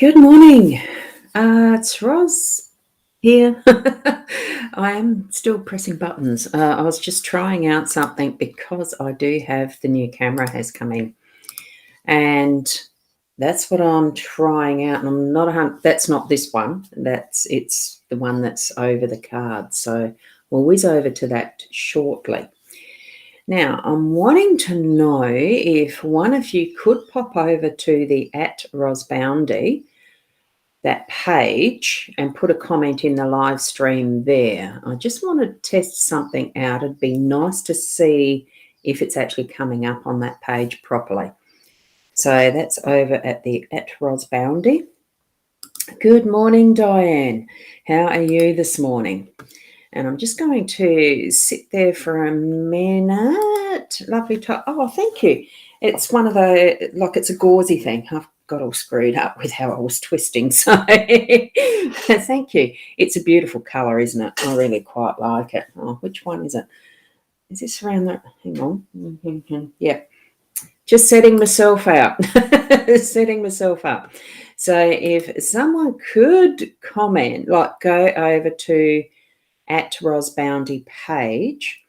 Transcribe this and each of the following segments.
Good morning. It's Ros here. I am still pressing buttons. I was just trying out something because I do have the new camera has come in, and that's what I'm trying out. And I'm not that's not this one. It's the one that's over the card. So we'll whiz over to that shortly. Now, I'm wanting to know if one of you could pop over to the @rosboundy, that page, and put a comment in the live stream there. I just want to test something out. It'd be nice to see if it's actually coming up on that page properly. So that's over at the @rosboundy. Good morning, Diane. How are you this morning? And I'm just going to sit there for a minute. Lovely top. Oh, thank you. It's one of the, like it's a gauzy thing. I've got all screwed up with how I was twisting. So thank you. It's a beautiful colour, isn't it? I really quite like it. Oh, which one is it? Is this around the, hang on. Yep. Just setting myself out. Setting myself up. So if someone could comment, like go over to @rosboundy page,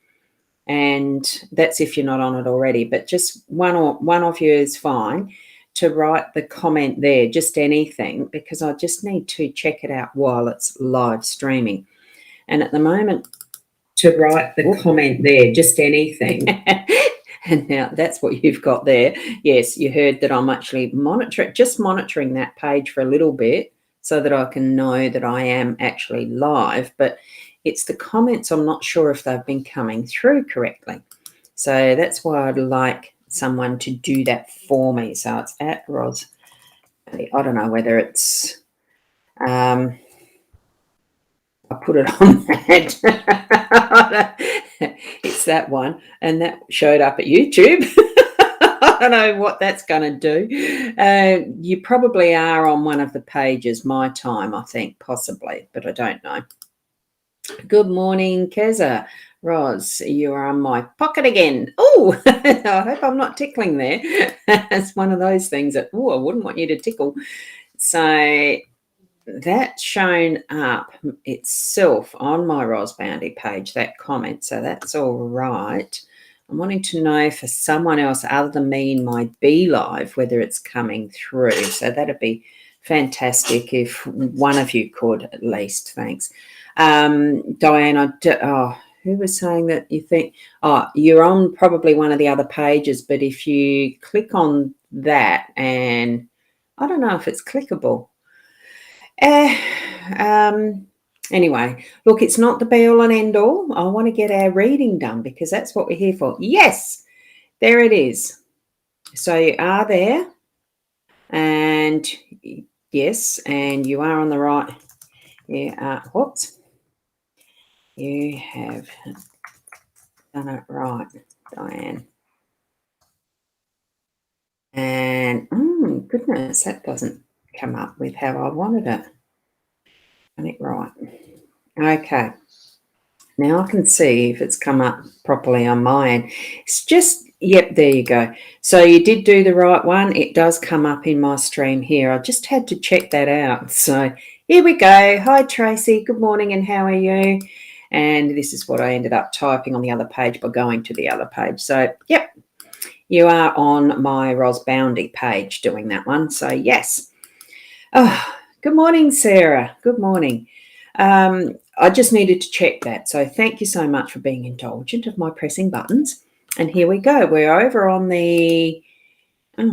and that's if you're not on it already, but just one of you is fine to write the comment there, just anything, because I just need to check it out while it's live streaming. And at the moment, to write the comment there, just anything. And now that's what you've got there. Yes, you heard that I'm actually monitoring that page for a little bit so that I can know that I am actually live, but it's the comments I'm not sure if they've been coming through correctly. So that's why I'd like someone to do that for me. So it's @Ros. I don't know whether it's I put it on that. It's that one, and that showed up at YouTube. I don't know what that's going to do. You probably are on one of the pages, My Time, I think, possibly, but I don't know. Good morning, Keza. Ros, you are on my pocket again. Oh, I hope I'm not tickling there. It's one of those things that, I wouldn't want you to tickle. So that's shown up itself on my Rosboundy page, that comment. So that's all right. I'm wanting to know for someone else other than me in my Be Live whether it's coming through. So that'd be fantastic if one of you could at least. Thanks. Diane, who was saying that you think, you're on probably one of the other pages, but if you click on that, and I don't know if it's clickable. Anyway, look, it's not the be all and end all. I want to get our reading done because that's what we're here for. Yes, there it is. So you are there, and yes, and you are on the right. Whoops. You have done it right, Diane. And goodness, that doesn't come up with how I wanted it. Done it right. Okay. Now I can see if it's come up properly on my end. It's just, yep, there you go. So you did do the right one. It does come up in my stream here. I just had to check that out. So here we go. Hi, Tracy. Good morning, and how are you? And this is what I ended up typing on the other page by going to the other page. So, yep, you are on my Rosboundy page doing that one. So, yes. Oh, good morning, Sarah. Good morning. I just needed to check that. So thank you so much for being indulgent of my pressing buttons. And here we go. We're over on the, I've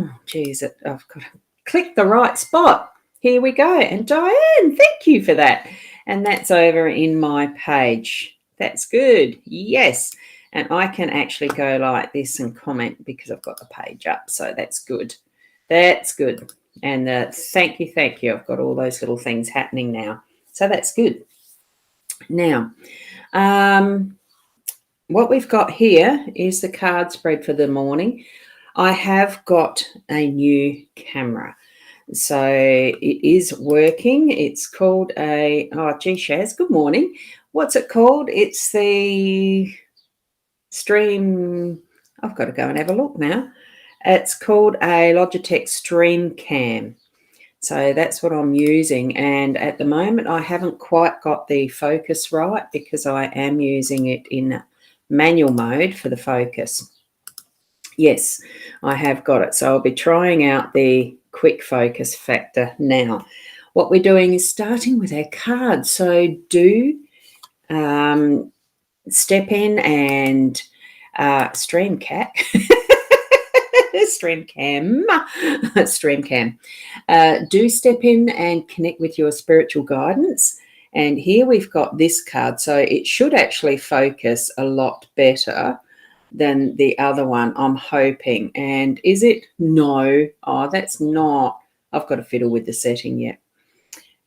got to click the right spot. Here we go. And Diane, thank you for that. And that's over in my page. That's good. Yes. And I can actually go like this and comment because I've got the page up. So that's good. That's good. And thank you. I've got all those little things happening now. So that's good. Now, what we've got here is the card spread for the morning. I have got a new camera. So it is working. It's called Shaz, good morning. What's it called? It's the Stream. I've got to go and have a look now. It's called a Logitech Stream Cam. So that's what I'm using. And at the moment, I haven't quite got the focus right because I am using it in manual mode for the focus. Yes, I have got it. So I'll be trying out the quick focus factor now. What we're doing is starting with our cards. So do step in and stream cat. Stream cam. Do step in and connect with your spiritual guidance. And here we've got this card. So it should actually focus a lot better than the other one, I'm hoping. And is it? No. Oh, that's not. I've got to fiddle with the setting yet.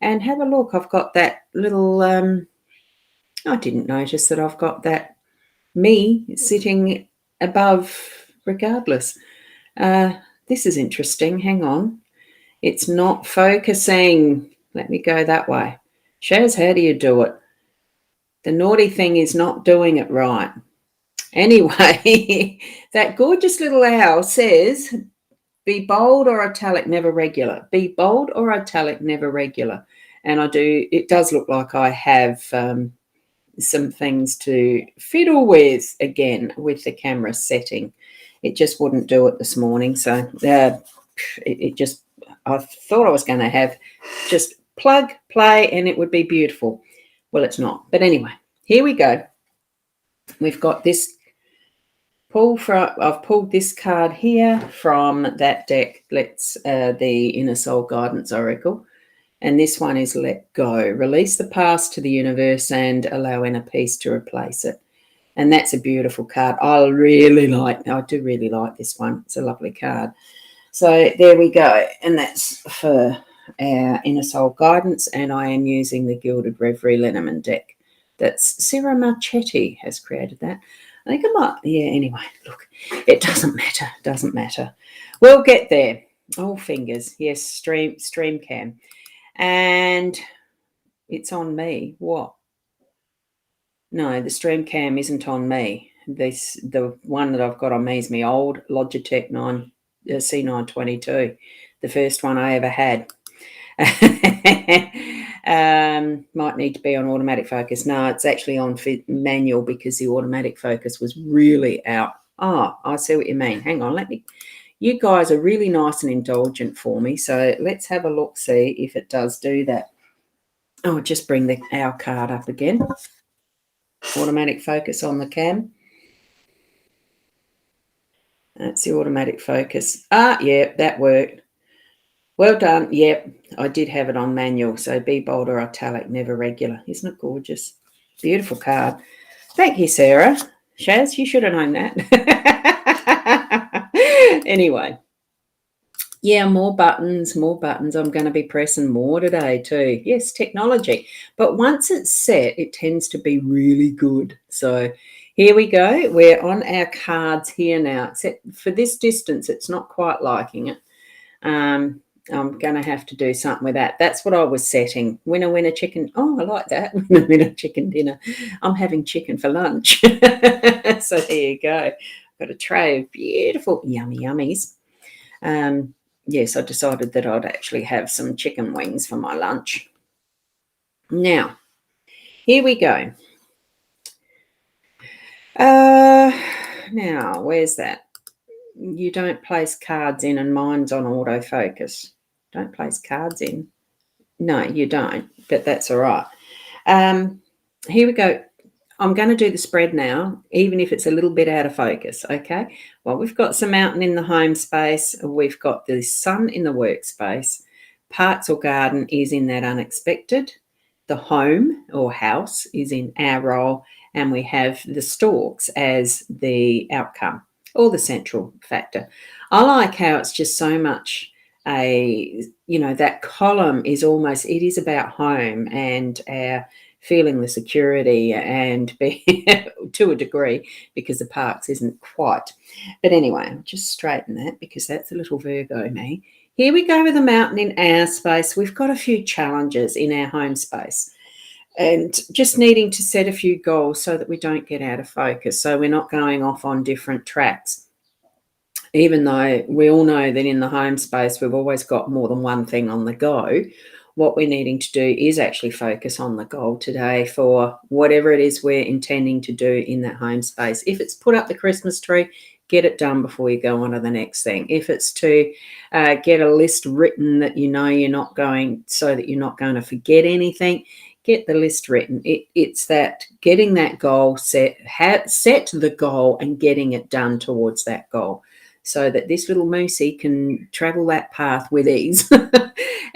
And have a look. I've got that little, I didn't notice that I've got that me sitting above regardless. This is interesting. Hang on. It's not focusing. Let me go that way. Shaz, how do you do it? The naughty thing is not doing it right. Anyway, that gorgeous little owl says, be bold or italic, never regular. Be bold or italic, never regular. And it does look like I have some things to fiddle with again with the camera setting. It just wouldn't do it this morning. So I thought I was going to have just plug, play, and it would be beautiful. Well, it's not. But anyway, here we go. We've got this I've pulled this card here from that deck. The Inner Soul Guidance Oracle. And this one is let go. Release the past to the universe and allow inner peace to replace it. And that's a beautiful card. I do really like this one. It's a lovely card. So there we go. And that's for our Inner Soul Guidance. And I am using the Gilded Reverie LENORMAND deck. That's Sarah Marchetti has created that. I think I might, yeah, anyway, look, it doesn't matter. We'll get there. All fingers. Yes, stream cam. And it's on me. What? No, the stream cam isn't on me. The one that I've got on me is my old Logitech C922, the first one I ever had. Might need to be on automatic focus. No, it's actually on manual because the automatic focus was really out. Oh, I see what you mean. Hang on, you guys are really nice and indulgent for me. So let's have a look, see if it does do that. Oh, just bring our card up again. Automatic focus on the cam. That's the automatic focus. Yeah, that worked. Well done. Yep, I did have it on manual. So be bold or italic, never regular. Isn't it gorgeous? Beautiful card. Thank you, Sarah. Shaz, you should have known that. Anyway. Yeah, more buttons. I'm going to be pressing more today too. Yes, technology. But once it's set, it tends to be really good. So here we go. We're on our cards here now. Except for this distance, it's not quite liking it. I'm going to have to do something with that. That's what I was setting. Winner, winner, chicken. Oh, I like that. Winner, winner, chicken dinner. I'm having chicken for lunch. So there you go. Got a tray of beautiful yummy yummies. Yes, I decided that I'd actually have some chicken wings for my lunch. Now, here we go. Now, where's that? You don't place cards in and mine's on autofocus. Don't place cards in. No, you don't, but that's all right. Here we go. I'm going to do the spread now, even if it's a little bit out of focus, okay? Well, we've got some mountain in the home space. We've got the sun in the workspace. Parks or garden is in that unexpected. The home or house is in our role, and we have the stalks as the outcome or the central factor. I like how it's just so much that column is almost, it is about home and our feeling the security and be to a degree, because the parks isn't quite. But anyway, I'll just straighten that because that's a little Virgo me. Here we go with the mountain in our space. We've got a few challenges in our home space and just needing to set a few goals so that we don't get out of focus, so we're not going off on different tracks. even though we all know that in the home space we've always got more than one thing on the go, what we're needing to do is actually focus on the goal today for whatever it is we're intending to do in that home space. If it's put up the Christmas tree, get it done before you go on to the next thing. If it's to get a list written that you know you're not going, so that you're not going to forget anything, get the list written. It's that getting that goal set, set the goal and getting it done towards that goal, so that this little moosey can travel that path with ease.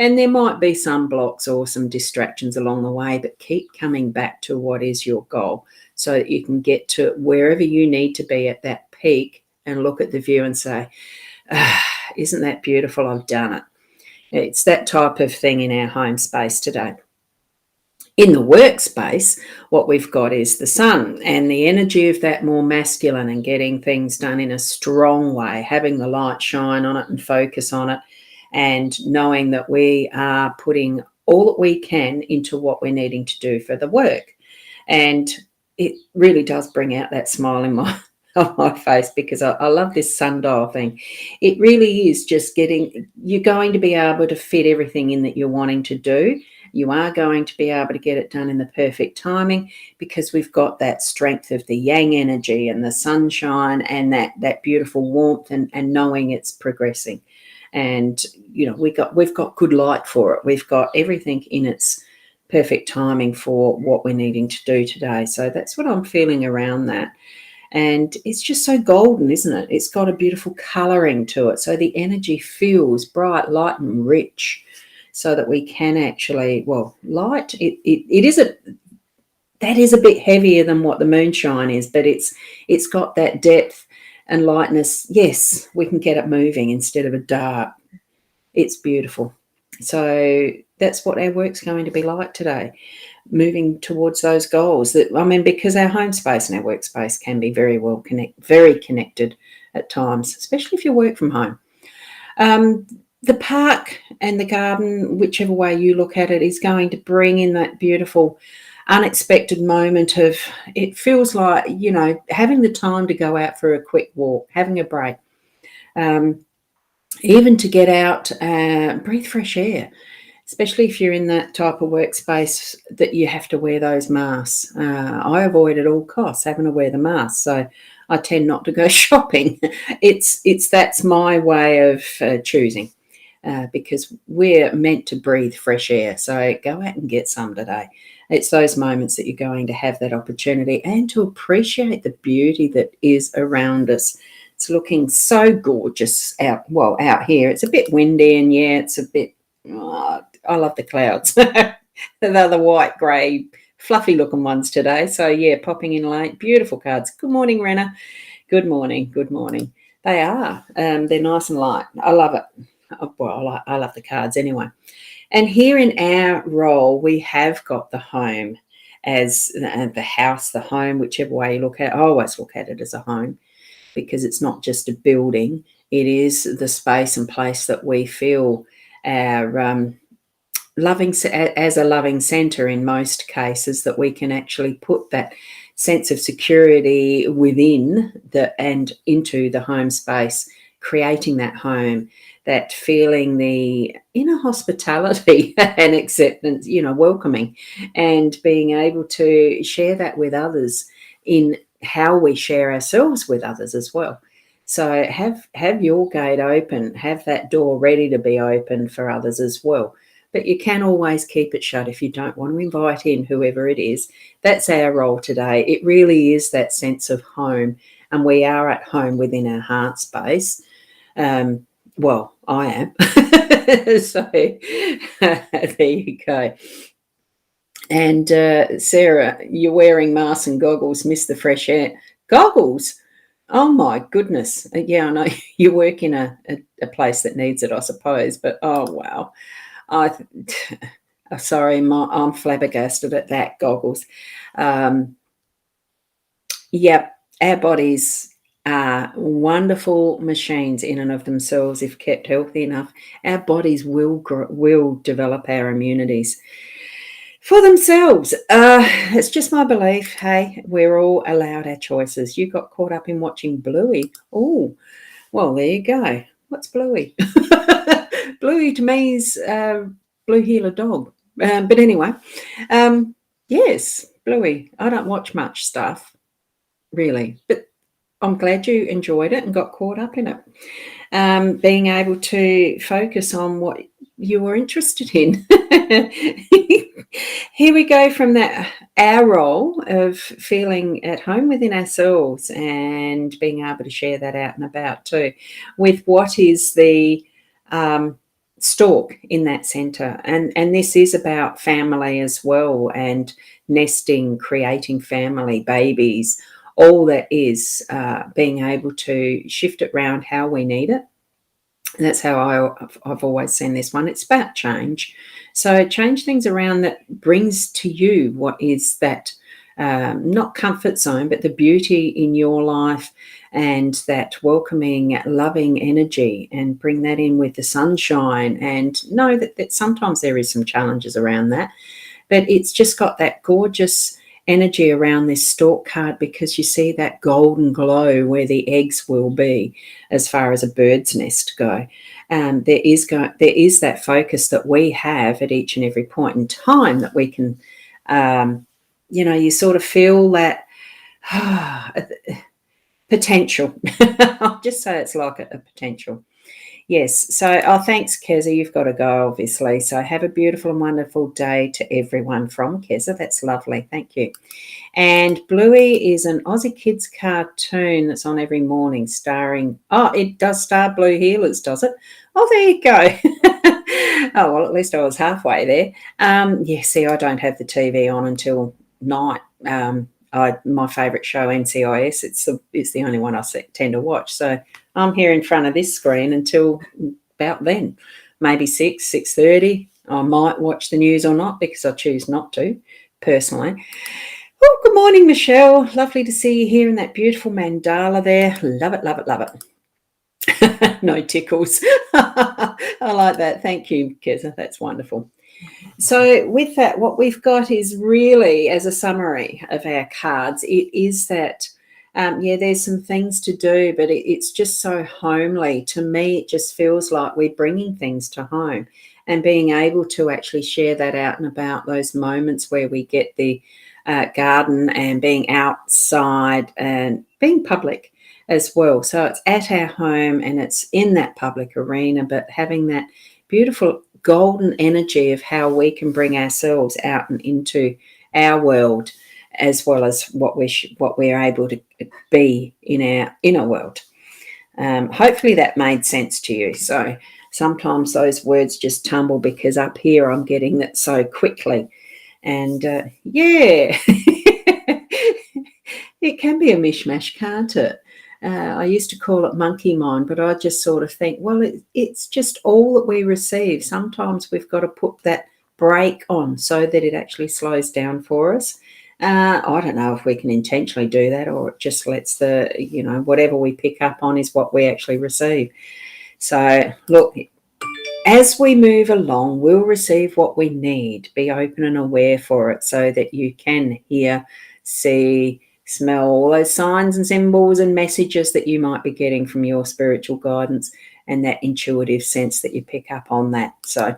And there might be some blocks or some distractions along the way, but keep coming back to what is your goal so that you can get to wherever you need to be at that peak and look at the view and say, isn't that beautiful? I've done it. It's that type of thing in our home space today. In the workspace, what we've got is the sun and the energy of that more masculine and getting things done in a strong way, having the light shine on it and focus on it, and knowing that we are putting all that we can into what we're needing to do for the work. And it really does bring out that smile in my on my face, because I love this sundial thing. It really is just you're going to be able to fit everything in that you're wanting to do. You are going to be able to get it done in the perfect timing, because we've got that strength of the yang energy and the sunshine and that beautiful warmth, and knowing it's progressing. And we've got good light for it. We've got everything in its perfect timing for what we're needing to do today. So that's what I'm feeling around that. And it's just so golden, isn't it? It's got a beautiful colouring to it. So the energy feels bright, light and rich, so that we can actually, light, that is a bit heavier than what the moonshine is, but it's got that depth and lightness. Yes, we can get it moving instead of a dart. It's beautiful. So that's what our work's going to be like today, moving towards those goals. Because our home space and our workspace can be very connected at times, especially if you work from home. The park and the garden, whichever way you look at it, is going to bring in that beautiful unexpected moment of, it feels like, having the time to go out for a quick walk, having a break, even to get out, breathe fresh air, especially if you're in that type of workspace that you have to wear those masks. I avoid at all costs having to wear the mask, so I tend not to go shopping. That's my way of choosing. Because we're meant to breathe fresh air. So go out and get some today. It's those moments that you're going to have that opportunity, and to appreciate the beauty that is around us. It's looking so gorgeous out here. It's a bit windy, and it's a bit, I love the clouds. They're the white, grey, fluffy looking ones today. So popping in late. Beautiful cards. Good morning, Renna. Good morning. Good morning. They are. They're nice and light. I love it. Well, I love the cards anyway. And here in our role, we have got the home as the house, the home, whichever way you look at it. I always look at it as a home, because it's not just a building. It is the space and place that we feel our loving, as a loving centre in most cases, that we can actually put that sense of security within and into the home space, creating that home, that feeling the inner hospitality and acceptance, welcoming, and being able to share that with others in how we share ourselves with others as well. So have your gate open, have that door ready to be open for others as well. But you can always keep it shut if you don't want to invite in whoever it is. That's our role today. It really is that sense of home, and we are at home within our heart space. I am. So there you go. And Sarah, you're wearing masks and goggles, miss the fresh air. Goggles? Oh my goodness. Yeah, I know you work in a place that needs it, I suppose, but oh wow. Sorry, I'm flabbergasted at that, goggles. Yep, our bodies are wonderful machines in and of themselves if kept healthy enough. Our bodies will develop our immunities for themselves. It's just my belief. Hey, we're all allowed our choices. You got caught up in watching Bluey. Oh, Well, there you go. What's Bluey? Bluey to me is blue heeler dog. But anyway, yes, Bluey. I don't watch much stuff, really, but I'm glad you enjoyed it and got caught up in it. Being able to focus on what you were interested in. Here we go from that our role of feeling at home within ourselves and being able to share that out and about too, with what is the stalk in that centre. And this is about family as well, and nesting, creating family, babies, all that is being able to shift it around how we need it. And that's how I've always seen this one. It's about change. So change things around that brings to you what is that not comfort zone, but the beauty in your life and that welcoming, loving energy, and bring that in with the sunshine, and know that sometimes there is some challenges around that. But it's just got that gorgeous energy around this stalk card, because you see that golden glow where the eggs will be as far as a bird's nest go. There is that focus that we have at each and every point in time that we can, you sort of feel that potential. I'll just say it's like a potential. Yes. So, thanks, Keza. You've got to go, obviously. So, have a beautiful and wonderful day to everyone from Keza. That's lovely. Thank you. And Bluey is an Aussie Kids cartoon that's on every morning, starring. Oh, it does star Blue Heelers, does it? Oh, there you go. Oh, well, at least I was halfway there. Yeah, see, I don't have the TV on until night. My favourite show, NCIS, it's the only one I tend to watch. So I'm here in front of this screen until about then, maybe 6:30. I might watch the news or not, because I choose not to, personally. Oh, good morning, Michelle. Lovely to see you here in that beautiful mandala there. Love it, love it, love it. No tickles. I like that. Thank you, Keza. That's wonderful. So with that, what we've got is really, as a summary of our cards, it is that, there's some things to do, but it's just so homely. To me, it just feels like we're bringing things to home and being able to actually share that out and about, those moments where we get the garden and being outside and being public as well. So it's at our home and it's in that public arena, but having that beautiful golden energy of how we can bring ourselves out and into our world, as well as what we're able to be in our inner world. Hopefully that made sense to you. So sometimes those words just tumble because up here I'm getting that so quickly. And yeah, it can be a mishmash, can't it? I used to call it monkey mind, but I just sort of think, well, it's just all that we receive. Sometimes we've got to put that brake on so that it actually slows down for us. I don't know if we can intentionally do that, or it just lets whatever we pick up on is what we actually receive. So look, as we move along, we'll receive what we need. Be open and aware for it so that you can hear, see, smell all those signs and symbols and messages that you might be getting from your spiritual guidance, and that intuitive sense that you pick up on that. So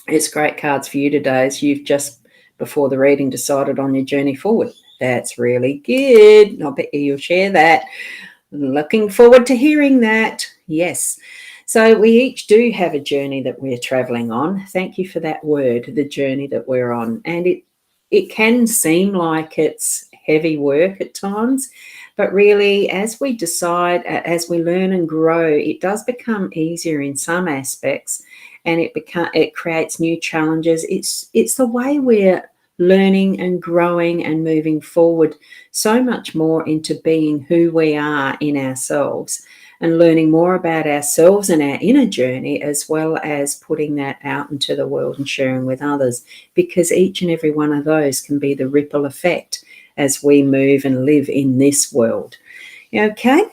it's great cards for you today, as you've just, before the reading, decided on your journey forward. That's really good. I bet you'll share that. Looking forward to hearing that. Yes. So we each do have a journey that we're traveling on. Thank you for that word, the journey that we're on. And it can seem like it's heavy work at times, but really, as we decide, as we learn and grow, it does become easier in some aspects, and it creates new challenges. It's the way we're learning and growing and moving forward so much more into being who we are in ourselves, and learning more about ourselves and our inner journey, as well as putting that out into the world and sharing with others, because each and every one of those can be the ripple effect as we move and live in this world. Okay?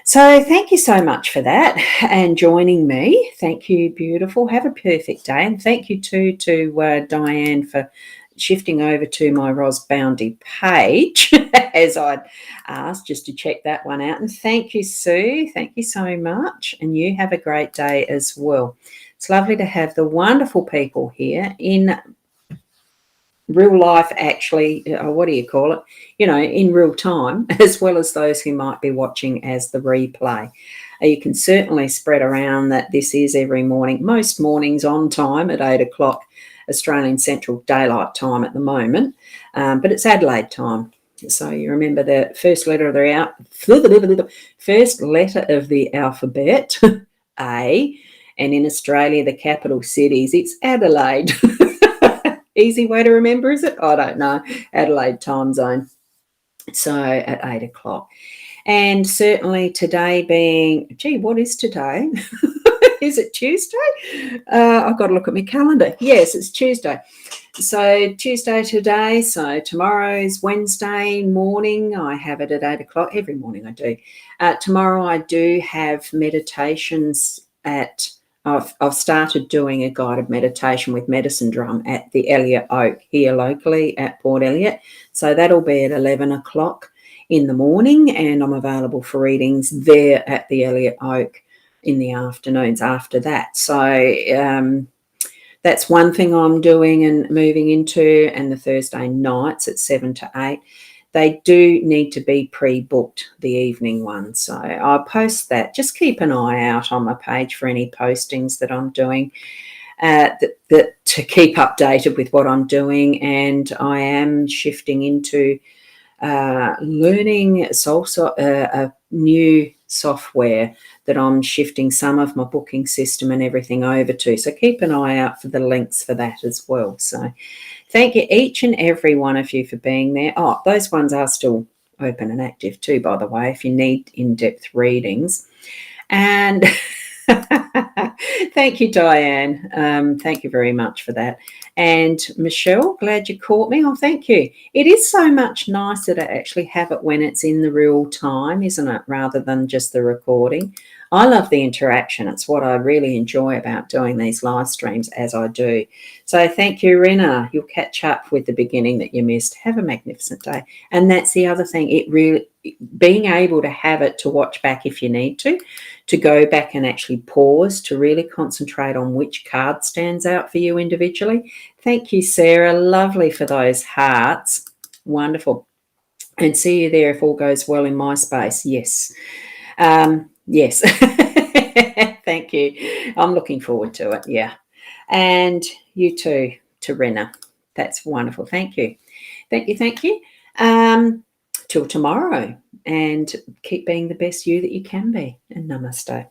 So thank you so much for that and joining me. Thank you, beautiful. Have a perfect day. And thank you too to Diane for shifting over to my Boundy page, as I'd asked, just to check that one out. And thank you, Sue. Thank you so much. And you have a great day as well. It's lovely to have the wonderful people here in real life, actually, what do you call it? In real time, as well as those who might be watching as the replay. You can certainly spread around that this is every morning, most mornings on time at 8 o'clock Australian Central Daylight Time at the moment, but it's Adelaide time. So you remember the first letter of the alphabet, A, and in Australia, the capital cities, it's Adelaide. Easy way to remember, is it? I don't know. Adelaide time zone. So at 8 o'clock. And certainly today being, gee, what is today? Is it Tuesday? I've got to look at my calendar. Yes, it's Tuesday. So Tuesday today. So tomorrow's Wednesday morning. I have it at 8 o'clock. Every morning I do. Tomorrow I do have meditations I've started doing a guided meditation with Medicine Drum at the Elliot Oak here locally at Port Elliot. So that'll be at 11 o'clock in the morning, and I'm available for readings there at the Elliot Oak in the afternoons after that. So that's one thing I'm doing and moving into, and the Thursday nights at 7 to 8. They do need to be pre-booked, the evening ones. So I'll post that. Just keep an eye out on my page for any postings that I'm doing to keep updated with what I'm doing. And I am shifting into learning a new software that I'm shifting some of my booking system and everything over to. So keep an eye out for the links for that as well. So thank you, each and every one of you, for being there. Oh, those ones are still open and active too, by the way, if you need in-depth readings. And thank you, Diane. Thank you very much for that. And Michelle, glad you caught me. Oh, thank you. It is so much nicer to actually have it when it's in the real time, isn't it, rather than just the recording. I love the interaction. It's what I really enjoy about doing these live streams, as I do. So thank you, Rena. You'll catch up with the beginning that you missed. Have a magnificent day. And that's the other thing. It really, being able to have it to watch back if you need to go back and actually pause to really concentrate on which card stands out for you individually. Thank you, Sarah. Lovely for those hearts. Wonderful. And see you there if all goes well in my space. Yes. Yes. Thank you. I'm looking forward to it. Yeah. And you too, to Rena. That's wonderful. Thank you. Thank you. Thank you. Till tomorrow, and keep being the best you that you can be. And namaste.